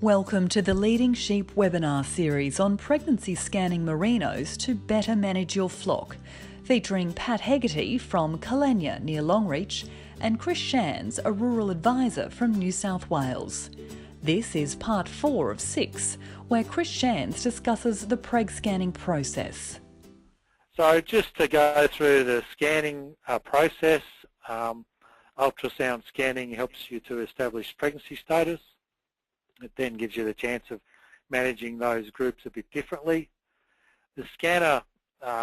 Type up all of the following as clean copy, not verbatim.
Welcome to the Leading Sheep webinar series on pregnancy scanning merinos to better manage your flock, featuring Pat Hegarty from Kalenya near Longreach and Chris Shands, a rural advisor from New South Wales. This is part 4 of 6, where Chris Shands discusses the preg scanning process. So just to go through the scanning process, ultrasound scanning helps you to establish pregnancy status. It then gives you the chance of managing those groups a bit differently. The scanner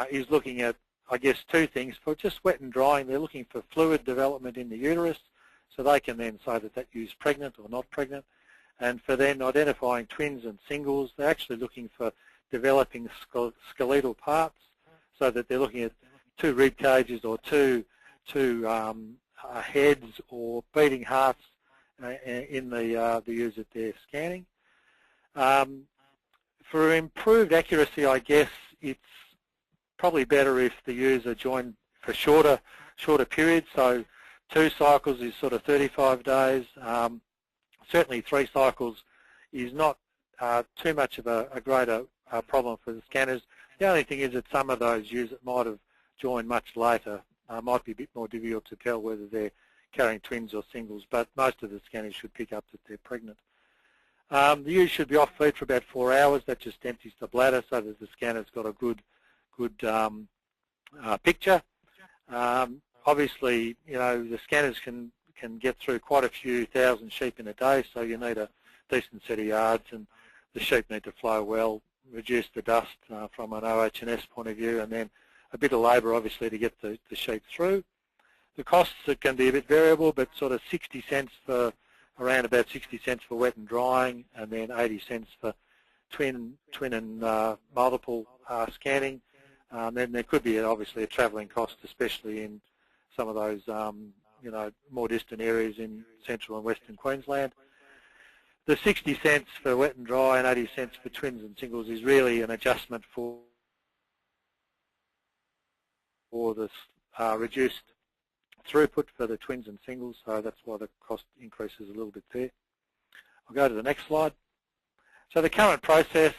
is looking at, I guess, two things. For just wet and drying, they're looking for fluid development in the uterus, so they can then say that you's pregnant or not pregnant. And for then identifying twins and singles, they're actually looking for developing skeletal parts, so that they're looking at two rib cages or two heads or beating hearts in the ewes that they're scanning. For improved accuracy, I guess it's probably better if the ewes are joined for shorter periods. So 2 cycles is sort of 35 days. Certainly 3 cycles is not too much of a greater problem for the scanners. The only thing is that some of those ewes that might have joined much later might be a bit more difficult to tell whether they're carrying twins or singles, but most of the scanners should pick up that they're pregnant. The ewes should be off feed for about 4 hours. That just empties the bladder so that the scanner's got a good picture. Obviously, you know, the scanners can get through quite a few thousand sheep in a day, so you need a decent set of yards, and the sheep need to flow well, reduce the dust from an OH&S point of view, and then a bit of labour, obviously, to get the sheep through. The costs can be a bit variable, but sort of 60 cents for, around about 60 cents for wet and drying, and then 80 cents for twin and multiple scanning. Then there could be obviously a travelling cost, especially in some of those you know, more distant areas in central and western Queensland. The 60 cents for wet and dry and 80 cents for twins and singles is really an adjustment for this reduced throughput for the twins and singles, so that's why the cost increases a little bit there. I'll go to the next slide. So the current process,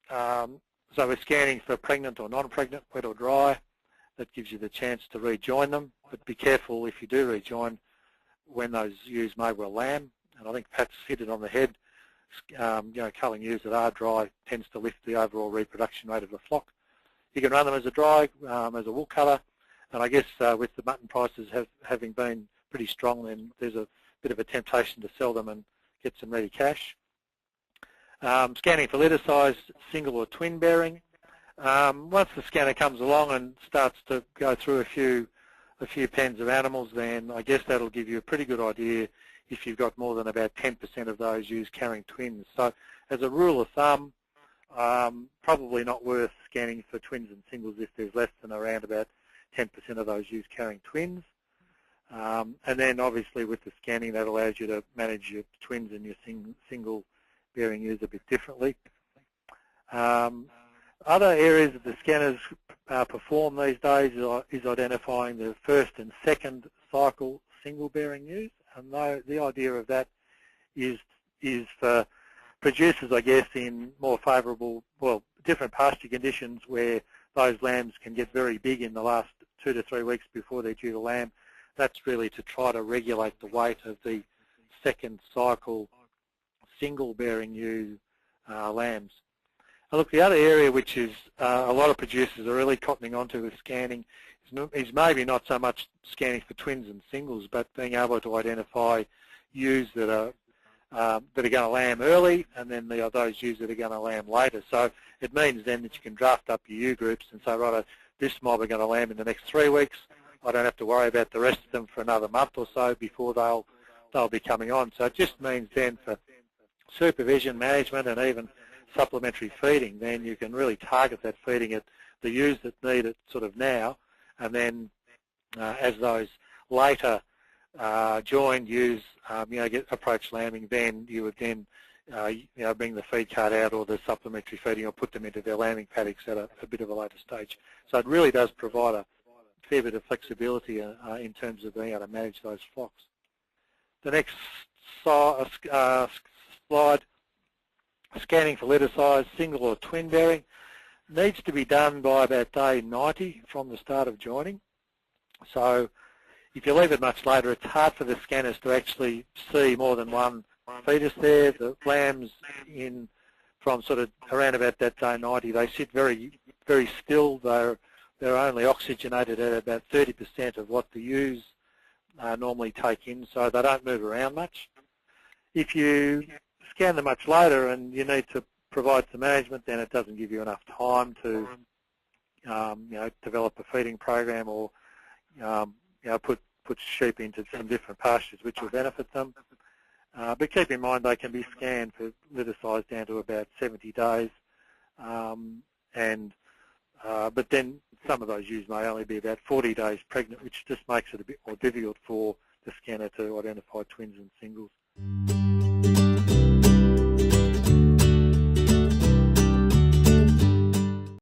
so we're scanning for pregnant or non-pregnant, wet or dry. That gives you the chance to rejoin them, but be careful if you do rejoin when those ewes may well lamb. And I think Pat's hit it on the head. You know, culling ewes that are dry tends to lift the overall reproduction rate of the flock. You can run them as a dry, as a wool cutter. And I guess with the mutton prices having been pretty strong, then there's a bit of a temptation to sell them and get some ready cash. Scanning for litter size, single or twin bearing. Once the scanner comes along and starts to go through a few pens of animals, then I guess that'll give you a pretty good idea if you've got more than about 10% of those ewes carrying twins. So as a rule of thumb, probably not worth scanning for twins and singles if there's less than around about 10% of those ewes carrying twins. And then obviously with the scanning, that allows you to manage your twins and your single bearing ewes a bit differently. Other areas that the scanners perform these days is identifying the first and second cycle single bearing ewes, and the idea of that is for producers, I guess, in more favourable, well, different pasture conditions where those lambs can get very big in the last 2 to 3 weeks before they're due to lamb. That's really to try to regulate the weight of the second cycle single bearing ewe lambs. Now look, the other area which is a lot of producers are really cottoning onto with scanning is maybe not so much scanning for twins and singles, but being able to identify ewes that are going to lamb early, and then there are those ewes that are going to lamb later. So it means then that you can draft up your ewe groups and say, right, this mob are going to lamb in the next 3 weeks. I don't have to worry about the rest of them for another month or so before they'll be coming on. So it just means then for supervision, management, and even supplementary feeding, then you can really target that feeding at the ewes that need it sort of now, and then as those later joined ewes approach lambing, then you would then bring the feed cart out or the supplementary feeding or put them into their lambing paddocks at a bit of a later stage. So it really does provide a fair bit of flexibility in terms of being able to manage those flocks. The next slide, scanning for litter size, single or twin bearing, needs to be done by about day 90 from the start of joining. So if you leave it much later, it's hard for the scanners to actually see more than one fetus there. The lambs in from sort of around about that day 90, they sit very, very still. They're only oxygenated at about 30% of what the ewes normally take in, so they don't move around much. If you scan them much later and you need to provide some management, then it doesn't give you enough time to develop a feeding program or put sheep into some different pastures which will benefit them. But keep in mind they can be scanned for litter size down to about 70 days, but then some of those ewes may only be about 40 days pregnant, which just makes it a bit more difficult for the scanner to identify twins and singles.